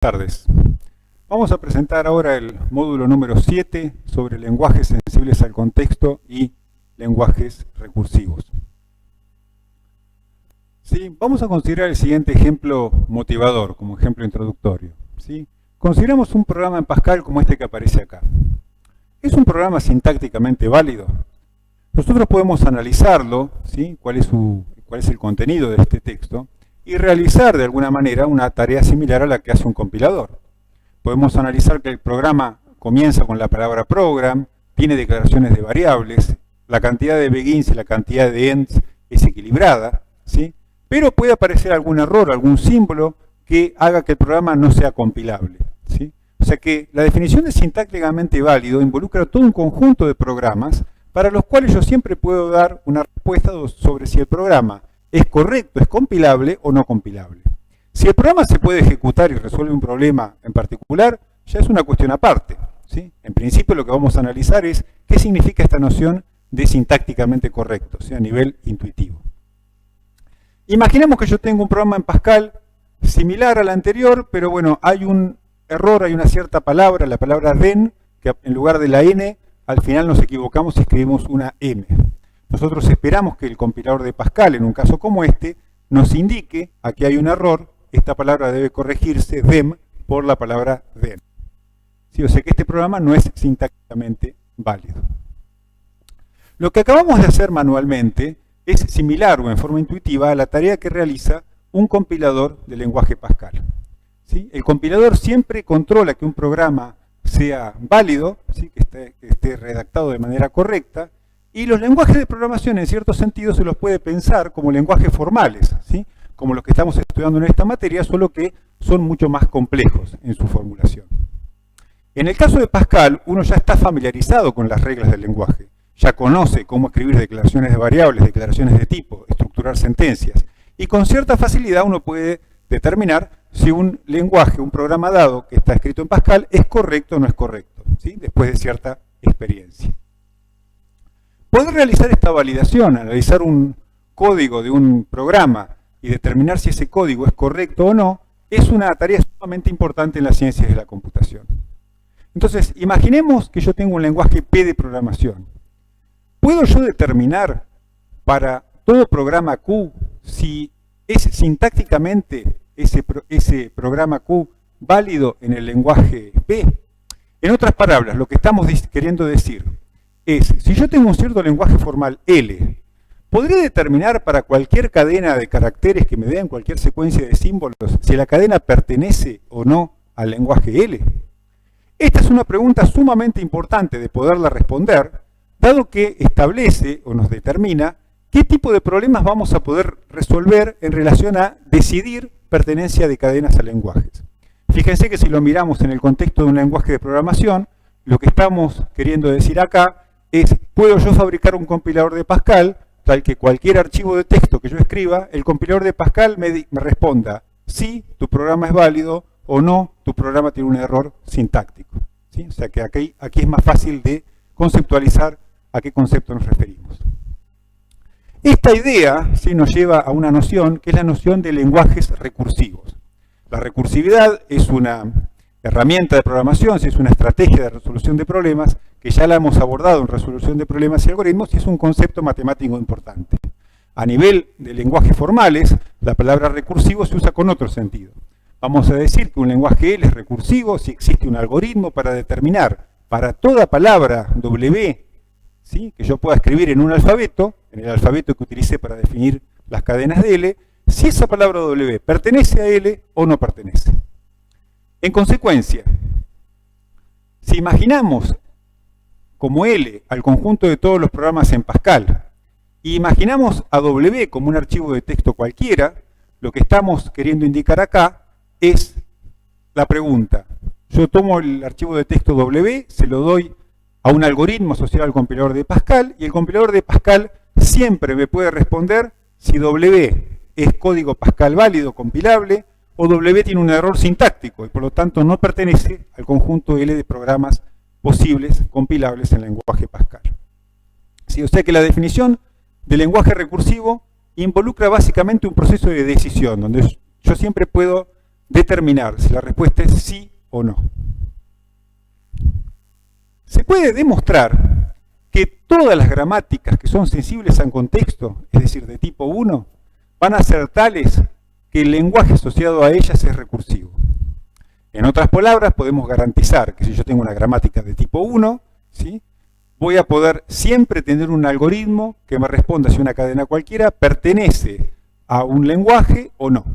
Tardes. Vamos a presentar ahora el módulo número 7 sobre lenguajes sensibles al contexto y lenguajes recursivos. ¿Sí? Vamos a considerar el siguiente ejemplo motivador como ejemplo introductorio. ¿Sí? Consideramos un programa en Pascal como este que aparece acá. ¿Es un programa sintácticamente válido? Nosotros podemos analizarlo, ¿sí? cuál es el contenido de este texto, y realizar de alguna manera una tarea similar a la que hace un compilador. Podemos analizar que el programa comienza con la palabra program, tiene declaraciones de variables, la cantidad de begins y la cantidad de ends es equilibrada, ¿sí? Pero puede aparecer algún error, algún símbolo que haga que el programa no sea compilable, ¿sí? O sea que la definición de sintácticamente válido involucra todo un conjunto de programas para los cuales yo siempre puedo dar una respuesta sobre si el programa es correcto, es compilable o no compilable. Si el programa se puede ejecutar y resuelve un problema en particular, ya es una cuestión aparte, ¿sí? En principio lo que vamos a analizar es qué significa esta noción de sintácticamente correcto, ¿sí? A nivel intuitivo. Imaginemos que yo tengo un programa en Pascal similar al anterior, pero bueno, hay un error, hay una cierta palabra, la palabra then, que en lugar de la n, al final nos equivocamos y escribimos una m. Nosotros esperamos que el compilador de Pascal, en un caso como este, nos indique aquí hay un error, esta palabra debe corregirse, them, por la palabra then. ¿Sí? O sea que este programa no es sintácticamente válido. Lo que acabamos de hacer manualmente es similar o en forma intuitiva a la tarea que realiza un compilador de lenguaje Pascal. ¿Sí? El compilador siempre controla que un programa sea válido, ¿sí? que esté redactado de manera correcta, y los lenguajes de programación, en cierto sentido, se los puede pensar como lenguajes formales, ¿sí? Como los que estamos estudiando en esta materia, solo que son mucho más complejos en su formulación. En el caso de Pascal, uno ya está familiarizado con las reglas del lenguaje. Ya conoce cómo escribir declaraciones de variables, declaraciones de tipo, estructurar sentencias. Y con cierta facilidad uno puede determinar si un lenguaje, un programa dado que está escrito en Pascal, es correcto o no es correcto, ¿sí? Después de cierta experiencia. Poder realizar esta validación, analizar un código de un programa y determinar si ese código es correcto o no, es una tarea sumamente importante en las ciencias de la computación. Entonces, imaginemos que yo tengo un lenguaje P de programación. ¿Puedo yo determinar para todo programa Q si es sintácticamente ese programa Q válido en el lenguaje P? En otras palabras, lo que estamos queriendo decir es, si yo tengo un cierto lenguaje formal L, ¿podré determinar para cualquier cadena de caracteres que me den cualquier secuencia de símbolos si la cadena pertenece o no al lenguaje L? Esta es una pregunta sumamente importante de poderla responder, dado que establece o nos determina qué tipo de problemas vamos a poder resolver en relación a decidir pertenencia de cadenas a lenguajes. Fíjense que si lo miramos en el contexto de un lenguaje de programación, lo que estamos queriendo decir acá es, ¿puedo yo fabricar un compilador de Pascal tal que cualquier archivo de texto que yo escriba, el compilador de Pascal me responda sí, tu programa es válido o no, tu programa tiene un error sintáctico? ¿Sí? O sea que aquí es más fácil de conceptualizar a qué concepto nos referimos. Esta idea, ¿sí?, nos lleva a una noción que es la noción de lenguajes recursivos. La recursividad es una herramienta de programación, es una estrategia de resolución de problemas, que ya la hemos abordado en resolución de problemas y algoritmos, y es un concepto matemático importante. A nivel de lenguajes formales, la palabra recursivo se usa con otro sentido. Vamos a decir que un lenguaje L es recursivo si existe un algoritmo para determinar para toda palabra W, ¿sí?, que yo pueda escribir en un alfabeto, en el alfabeto que utilicé para definir las cadenas de L, si esa palabra W pertenece a L o no pertenece. En consecuencia, si imaginamos como L al conjunto de todos los programas en Pascal, y imaginamos a W como un archivo de texto cualquiera, lo que estamos queriendo indicar acá es la pregunta. Yo tomo el archivo de texto W, se lo doy a un algoritmo asociado al compilador de Pascal, y el compilador de Pascal siempre me puede responder si W es código Pascal válido, compilable, o W tiene un error sintáctico, y por lo tanto no pertenece al conjunto L de programas posibles, compilables en lenguaje Pascal. ¿Sí? O sea que la definición de lenguaje recursivo involucra básicamente un proceso de decisión, donde yo siempre puedo determinar si la respuesta es sí o no. Se puede demostrar que todas las gramáticas que son sensibles al contexto, es decir, de tipo 1, van a ser tales que el lenguaje asociado a ellas es recursivo. En otras palabras, podemos garantizar que si yo tengo una gramática de tipo 1, ¿sí?, voy a poder siempre tener un algoritmo que me responda si una cadena cualquiera pertenece a un lenguaje o no.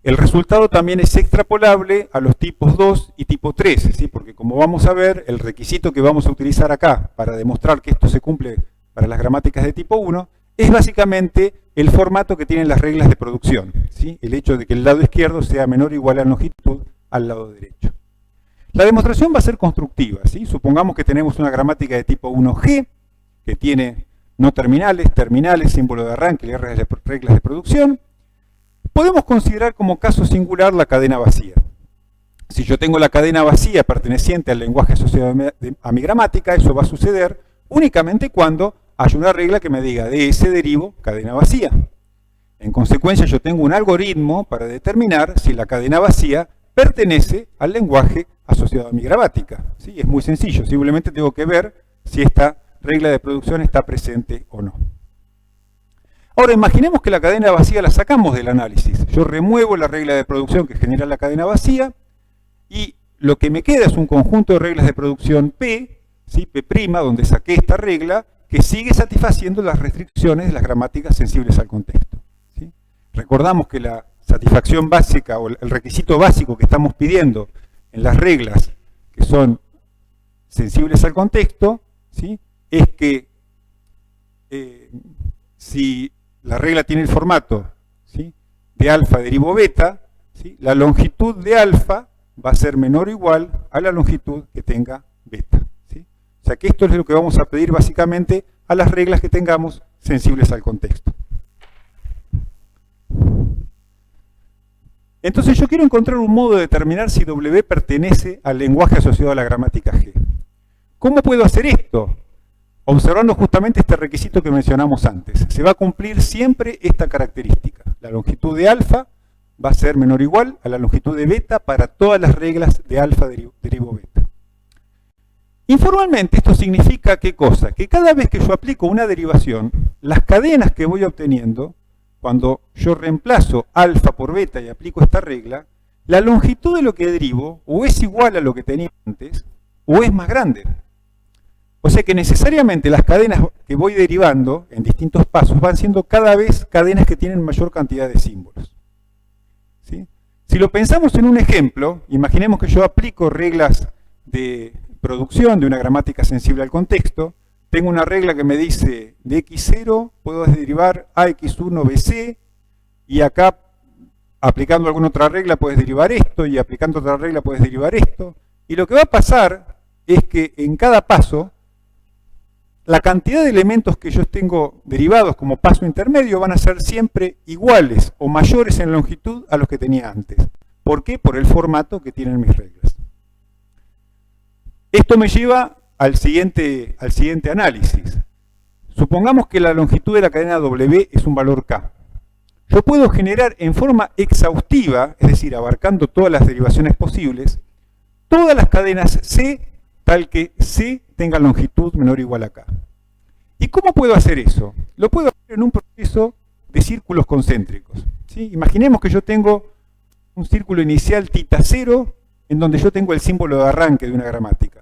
El resultado también es extrapolable a los tipos 2 y tipo 3, ¿sí?, porque como vamos a ver, el requisito que vamos a utilizar acá para demostrar que esto se cumple para las gramáticas de tipo 1 es básicamente el formato que tienen las reglas de producción, ¿sí?, el hecho de que el lado izquierdo sea menor o igual a longitud al lado derecho. La demostración va a ser constructiva, ¿sí? Supongamos que tenemos una gramática de tipo 1G, que tiene no terminales, terminales, símbolo de arranque y reglas de producción. Podemos considerar como caso singular la cadena vacía. Si yo tengo la cadena vacía perteneciente al lenguaje asociado a mi gramática, eso va a suceder únicamente cuando haya una regla que me diga de ese derivo cadena vacía. En consecuencia, yo tengo un algoritmo para determinar si la cadena vacía pertenece al lenguaje asociado a mi gramática, ¿sí? Es muy sencillo, simplemente tengo que ver si esta regla de producción está presente o no. Ahora, imaginemos que la cadena vacía la sacamos del análisis. Yo remuevo la regla de producción que genera la cadena vacía y lo que me queda es un conjunto de reglas de producción P, ¿sí?, P', donde saqué esta regla, que sigue satisfaciendo las restricciones de las gramáticas sensibles al contexto, ¿sí? Recordamos que la satisfacción básica o el requisito básico que estamos pidiendo en las reglas que son sensibles al contexto, ¿sí?, es que si la regla tiene el formato, ¿sí?, de alfa derivo beta, ¿sí?, la longitud de alfa va a ser menor o igual a la longitud que tenga beta, ¿sí? O sea que esto es lo que vamos a pedir básicamente a las reglas que tengamos sensibles al contexto. Entonces yo quiero encontrar un modo de determinar si W pertenece al lenguaje asociado a la gramática G. ¿Cómo puedo hacer esto? Observando justamente este requisito que mencionamos antes. Se va a cumplir siempre esta característica. La longitud de alfa va a ser menor o igual a la longitud de beta para todas las reglas de alfa derivo beta. Informalmente esto significa ¿qué cosa? Que cada vez que yo aplico una derivación, las cadenas que voy obteniendo, cuando yo reemplazo alfa por beta y aplico esta regla, la longitud de lo que derivo o es igual a lo que tenía antes o es más grande. O sea que necesariamente las cadenas que voy derivando en distintos pasos van siendo cada vez cadenas que tienen mayor cantidad de símbolos, ¿sí? Si lo pensamos en un ejemplo, imaginemos que yo aplico reglas de producción de una gramática sensible al contexto. Tengo una regla que me dice de x0 puedo derivar ax1 bc, y acá aplicando alguna otra regla puedes derivar esto, y aplicando otra regla puedes derivar esto. Y lo que va a pasar es que en cada paso, la cantidad de elementos que yo tengo derivados como paso intermedio van a ser siempre iguales o mayores en longitud a los que tenía antes. ¿Por qué? Por el formato que tienen mis reglas. Esto me lleva al siguiente análisis. Supongamos que la longitud de la cadena W es un valor K. Yo puedo generar en forma exhaustiva, es decir, abarcando todas las derivaciones posibles, todas las cadenas C, tal que C tenga longitud menor o igual a K. ¿Y cómo puedo hacer eso? Lo puedo hacer en un proceso de círculos concéntricos, ¿sí? Imaginemos que yo tengo un círculo inicial θ0, en donde yo tengo el símbolo de arranque de una gramática.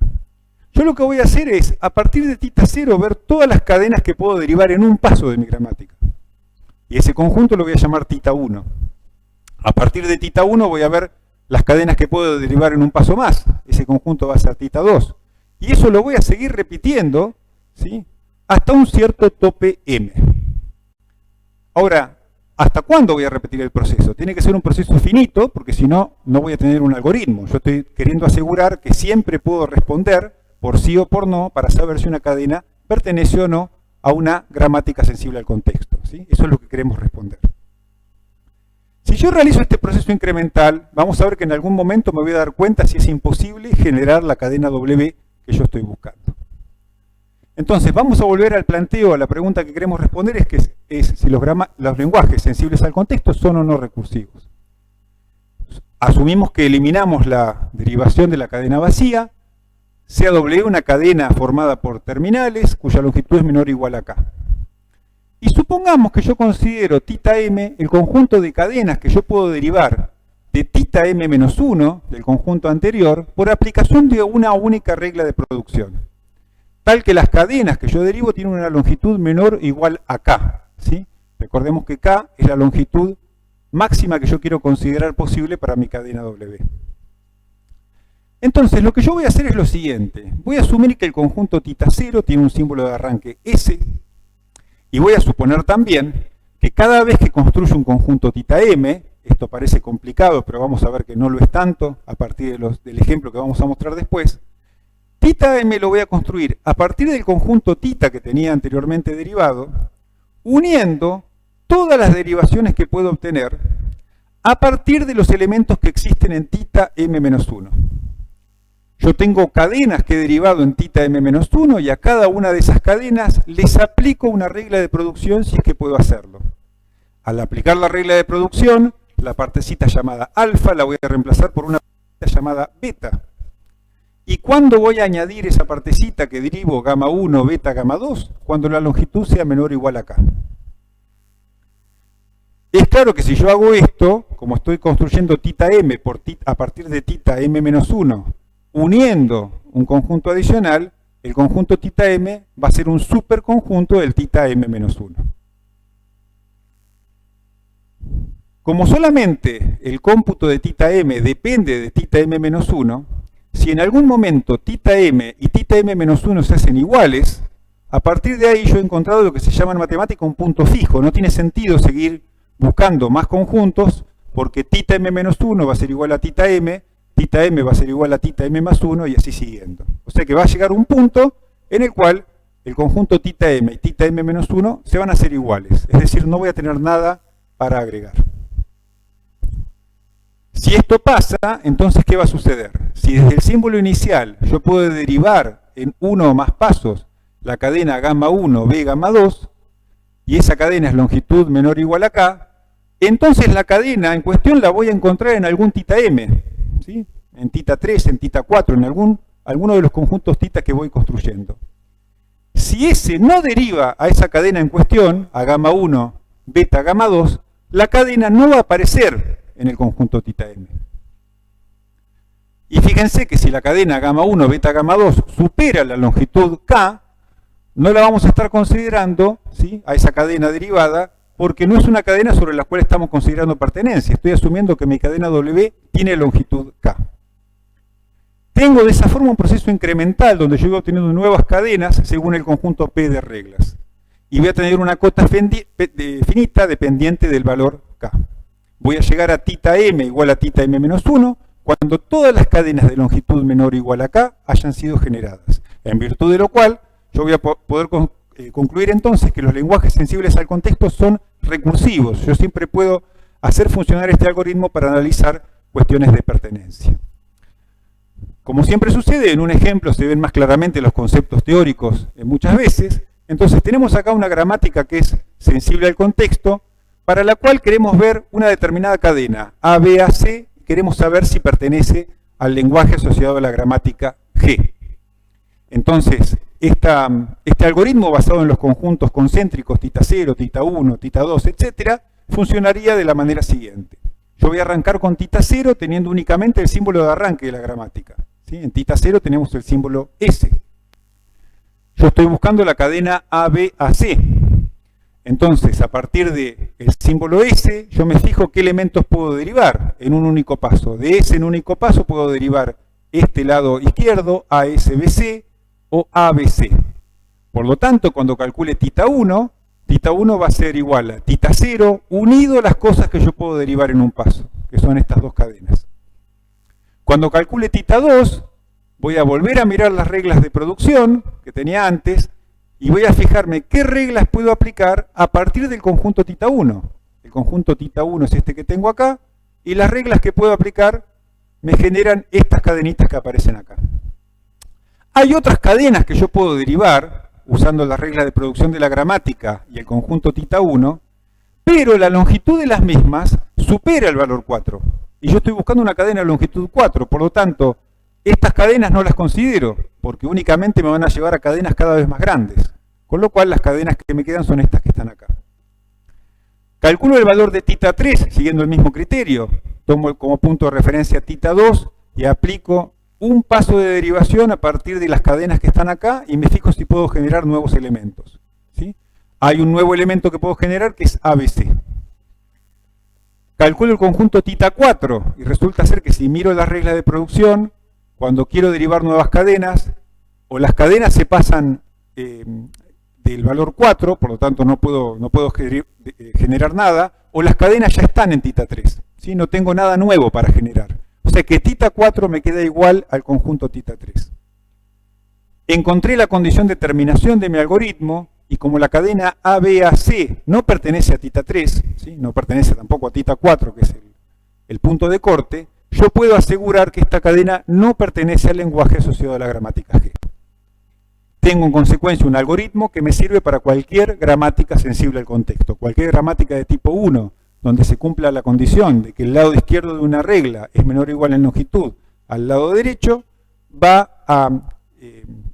Yo lo que voy a hacer es, a partir de θ0, ver todas las cadenas que puedo derivar en un paso de mi gramática. Y ese conjunto lo voy a llamar θ1. A partir de θ1 voy a ver las cadenas que puedo derivar en un paso más. Ese conjunto va a ser θ2. Y eso lo voy a seguir repitiendo, ¿sí?, hasta un cierto tope m. Ahora, ¿hasta cuándo voy a repetir el proceso? Tiene que ser un proceso finito, porque si no, no voy a tener un algoritmo. Yo estoy queriendo asegurar que siempre puedo responder por sí o por no, para saber si una cadena pertenece o no a una gramática sensible al contexto, ¿sí? Eso es lo que queremos responder. Si yo realizo este proceso incremental, vamos a ver que en algún momento me voy a dar cuenta si es imposible generar la cadena W que yo estoy buscando. Entonces, vamos a volver al planteo, a la pregunta que queremos responder, es si los lenguajes sensibles al contexto son o no recursivos. Asumimos que eliminamos la derivación de la cadena vacía, sea W una cadena formada por terminales cuya longitud es menor o igual a K. Y supongamos que yo considero θm el conjunto de cadenas que yo puedo derivar de θm-1 del conjunto anterior por aplicación de una única regla de producción, tal que las cadenas que yo derivo tienen una longitud menor o igual a K, ¿sí? Recordemos que K es la longitud máxima que yo quiero considerar posible para mi cadena W. Entonces, lo que yo voy a hacer es lo siguiente. Voy a asumir que el conjunto θ0 tiene un símbolo de arranque S, y voy a suponer también que cada vez que construyo un conjunto θm, esto parece complicado, pero vamos a ver que no lo es tanto a partir del ejemplo que vamos a mostrar después, θm lo voy a construir a partir del conjunto θ que tenía anteriormente derivado, uniendo todas las derivaciones que puedo obtener a partir de los elementos que existen en θm-1. Yo tengo cadenas que he derivado en θm-1 y a cada una de esas cadenas les aplico una regla de producción si es que puedo hacerlo. Al aplicar la regla de producción, la partecita llamada alfa la voy a reemplazar por una partecita llamada beta. ¿Y cuándo voy a añadir esa partecita que derivo gamma 1, beta, gamma 2? Cuando la longitud sea menor o igual a K. Es claro que si yo hago esto, como estoy construyendo θm a partir de θm-1, uniendo un conjunto adicional, el conjunto θm va a ser un superconjunto del θm-1. Como solamente el cómputo de θm depende de θm-1, si en algún momento θm y θm-1 se hacen iguales, a partir de ahí yo he encontrado lo que se llama en matemática un punto fijo. No tiene sentido seguir buscando más conjuntos, porque θm-1 va a ser igual a θm, θm va a ser igual a θm más 1 y así siguiendo. O sea que va a llegar un punto en el cual el conjunto θm y θm-1 se van a hacer iguales. Es decir, no voy a tener nada para agregar. Si esto pasa, entonces ¿qué va a suceder? Si desde el símbolo inicial yo puedo derivar en uno o más pasos la cadena gamma 1, b, gamma 2, y esa cadena es longitud menor o igual a K, entonces la cadena en cuestión la voy a encontrar en algún θm, ¿sí? En θ3, en θ4, en alguno de los conjuntos θ que voy construyendo. Si ese no deriva a esa cadena en cuestión, a gamma 1, beta, gamma 2, la cadena no va a aparecer en el conjunto θm. Y fíjense que si la cadena gamma 1, beta, gamma 2 supera la longitud K, no la vamos a estar considerando, ¿sí?, a esa cadena derivada, porque no es una cadena sobre la cual estamos considerando pertenencia. Estoy asumiendo que mi cadena W tiene longitud K. Tengo de esa forma un proceso incremental donde yo voy obteniendo nuevas cadenas según el conjunto P de reglas. Y voy a tener una cota finita dependiente del valor K. Voy a llegar a θm igual a θm-1 cuando todas las cadenas de longitud menor o igual a K hayan sido generadas. En virtud de lo cual, yo voy a poder concluir entonces que los lenguajes sensibles al contexto son recursivos. Yo siempre puedo hacer funcionar este algoritmo para analizar cuestiones de pertenencia. Como siempre sucede, en un ejemplo se ven más claramente los conceptos teóricos muchas veces. Entonces tenemos acá una gramática que es sensible al contexto, para la cual queremos ver una determinada cadena, A, B, A, C, y queremos saber si pertenece al lenguaje asociado a la gramática G. Entonces, este algoritmo basado en los conjuntos concéntricos θ0, θ1, θ2, etc., funcionaría de la manera siguiente. Yo voy a arrancar con θ0 teniendo únicamente el símbolo de arranque de la gramática, ¿sí? En θ0 tenemos el símbolo S. Yo estoy buscando la cadena ABAC. Entonces, a partir del símbolo S, yo me fijo qué elementos puedo derivar en un único paso. De S en un único paso puedo derivar este lado izquierdo, ASBC, o ABC. Por lo tanto, cuando calcule θ1 va a ser igual a θ0 unido a las cosas que yo puedo derivar en un paso, que son estas dos cadenas. Cuando calcule θ2, voy a volver a mirar las reglas de producción que tenía antes y voy a fijarme qué reglas puedo aplicar a partir del conjunto θ1. El conjunto θ1 es este que tengo acá, y las reglas que puedo aplicar me generan estas cadenitas que aparecen acá. Hay otras cadenas que yo puedo derivar usando las reglas de producción de la gramática y el conjunto θ1, pero la longitud de las mismas supera el valor 4. y yo estoy buscando una cadena de longitud 4, por lo tanto, estas cadenas no las considero, porque únicamente me van a llevar a cadenas cada vez más grandes, con lo cual las cadenas que me quedan son estas que están acá. Calculo el valor de θ 3 siguiendo el mismo criterio, tomo como punto de referencia θ 2 y aplico un paso de derivación a partir de las cadenas que están acá y me fijo si puedo generar nuevos elementos, ¿sí? Hay un nuevo elemento que puedo generar que es ABC. Calculo el conjunto θ 4 y resulta ser que si miro las reglas de producción, cuando quiero derivar nuevas cadenas, o las cadenas se pasan del valor 4, por lo tanto no puedo generar nada, o las cadenas ya están en θ 3, ¿sí? No tengo nada nuevo para generar. O sea que θ 4 me queda igual al conjunto θ 3. Encontré la condición de terminación de mi algoritmo, y como la cadena ABAC no pertenece a θ 3, ¿sí? No pertenece tampoco a θ 4, que es el punto de corte, yo puedo asegurar que esta cadena no pertenece al lenguaje asociado a la gramática G. Tengo en consecuencia un algoritmo que me sirve para cualquier gramática sensible al contexto. Cualquier gramática de tipo 1, donde se cumpla la condición de que el lado izquierdo de una regla es menor o igual en longitud al lado derecho, va a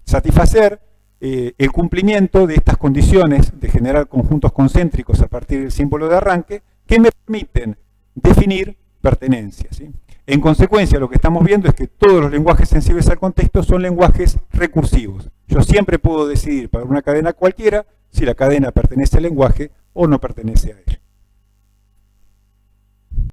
satisfacer el cumplimiento de estas condiciones de generar conjuntos concéntricos a partir del símbolo de arranque que me permiten definir pertenencia, ¿sí? En consecuencia, lo que estamos viendo es que todos los lenguajes sensibles al contexto son lenguajes recursivos. Yo siempre puedo decidir para una cadena cualquiera si la cadena pertenece al lenguaje o no pertenece a él.